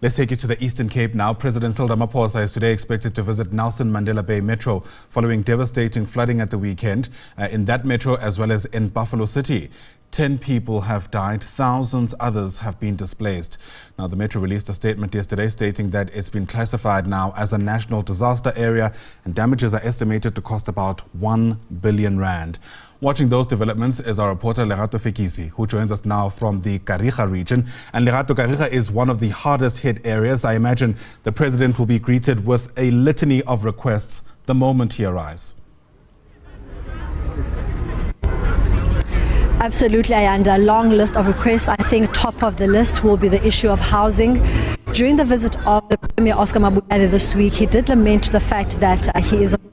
Let's take you to the Eastern Cape now. President Cyril Ramaphosa is today expected to visit Nelson Mandela Bay Metro following devastating flooding at the weekend in that metro as well as in Buffalo City. 10 people have died, thousands others have been displaced. Now, the Metro released a statement yesterday stating that it's been classified now as a national disaster area and damages are estimated to cost about 1 billion rand. Watching those developments is our reporter Lerato Fekisi, who joins us now from the Kariega region. And Lerato, Kariega is one of the hardest hit areas. I imagine the president will be greeted with a litany of requests the moment he arrives. Absolutely, and a long list of requests. I think top of the list will be the issue of housing. During the visit of the Premier Oscar Mabuyane this week, he did lament the fact that he is aware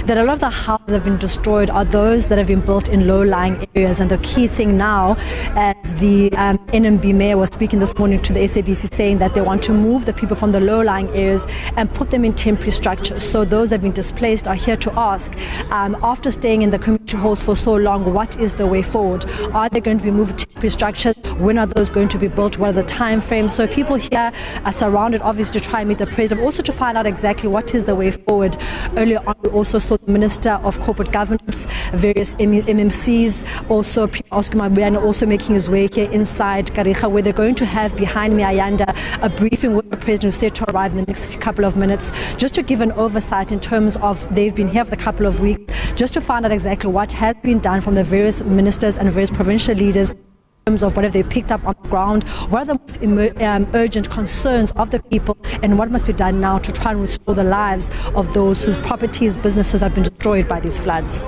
that a lot of the houses that have been destroyed are those that have been built in low-lying areas. And the key thing now, as the NMB mayor was speaking this morning to the SABC, saying that they want to move the people from the low-lying areas and put them in temporary structures. So those that have been displaced are here to ask, after staying in the community halls for so long, what is the way forward? Are they going to be moved to temporary structures? When are those going to be built? What are the time frames? So people here are surrounded, obviously, to try and meet the president, also to find out exactly what is the way forward. Earlier on, we also saw the Minister of Corporate Governance, various MMCs, also Oscar Mabuyane also making his way here inside Kariega, where they're going to have behind me, Ayanda, a briefing with the president who's set to arrive in the next couple of minutes, just to give an oversight in terms of they've been here for a couple of weeks, just to find out exactly what has been done from the various ministers and various provincial leaders in terms of what have they picked up on the ground, what are the most urgent concerns of the people, and what must be done now to try and restore the lives of those whose properties, businesses have been destroyed by these floods.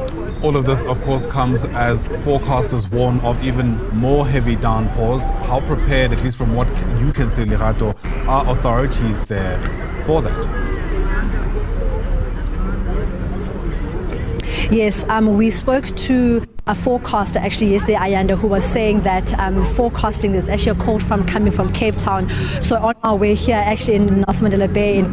All of this, of course, comes as forecasters warn of even more heavy downpours. How prepared, at least from what you can see, Lerato, are authorities there for that? Yes, we spoke to a forecaster actually yesterday, Ayanda, who was saying that forecasting, there's actually a cold front coming from Cape Town. So on our way here, actually in Nelson Mandela Bay,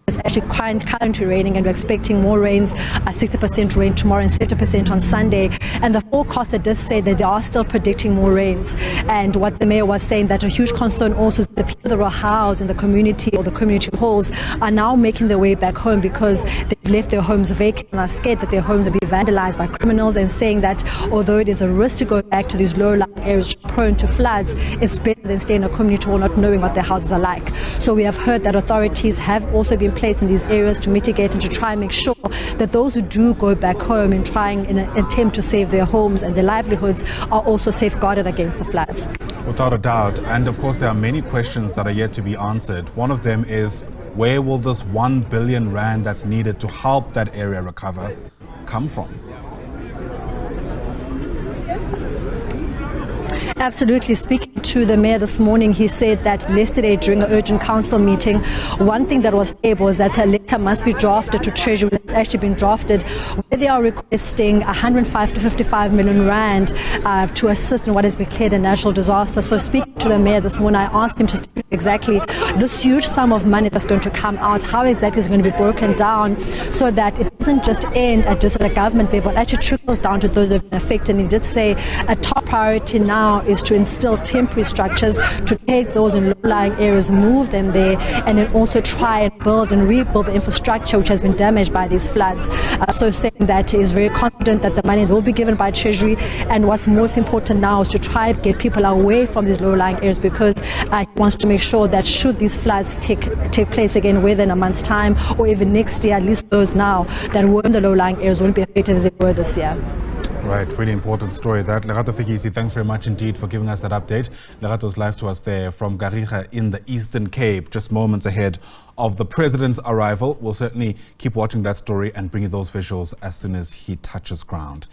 it's actually currently raining, and we're expecting more rains, 60% rain tomorrow and 70% on Sunday. And the forecaster does say that they are still predicting more rains. And what the mayor was saying, that a huge concern also is the people that were housed in the community or the community halls are now making their way back home because they've left their homes vacant and are scared that their homes will be vandalized by criminals, and saying that although it is a risk to go back to these low-lying areas prone to floods, it's better than staying in a community hall not knowing what their houses are like. So we have heard that authorities have also been placed in these areas to mitigate and to try and make sure that those who do go back home and trying in an attempt to save their homes and their livelihoods are also safeguarded against the floods. Without a doubt. And of course, there are many questions that are yet to be answered. One of them is, where will this 1 billion rand that's needed to help that area recover come from? Absolutely. Speaking to the mayor this morning, he said that yesterday during an urgent council meeting, one thing that was tabled was that a letter must be drafted to Treasury. It's actually been drafted where they are requesting 105 to 55 million rand to assist in what has been declared a national disaster. So speaking to the mayor this morning, I asked him to state exactly this huge sum of money that's going to come out, how exactly is going to be broken down so that it doesn't just end at just at a government level, it actually trickles down to those that have been affected. And he did say a top priority now is to instill temporary structures, to take those in low-lying areas, move them there, and then also try and build and rebuild the infrastructure which has been damaged by these floods. So saying that he is very confident that the money will be given by Treasury, and what's most important now is to try and get people away from these low-lying areas, because he wants to make sure that should these floods take place again within a month's time or even next year, at least those now that were in the low-lying areas won't be affected as they were this year. Right, really important story that. Lerato Fekisi, thanks very much indeed for giving us that update. Lerato's live to us there from Kariega in the Eastern Cape, just moments ahead of the president's arrival. We'll certainly keep watching that story and bring you those visuals as soon as he touches ground.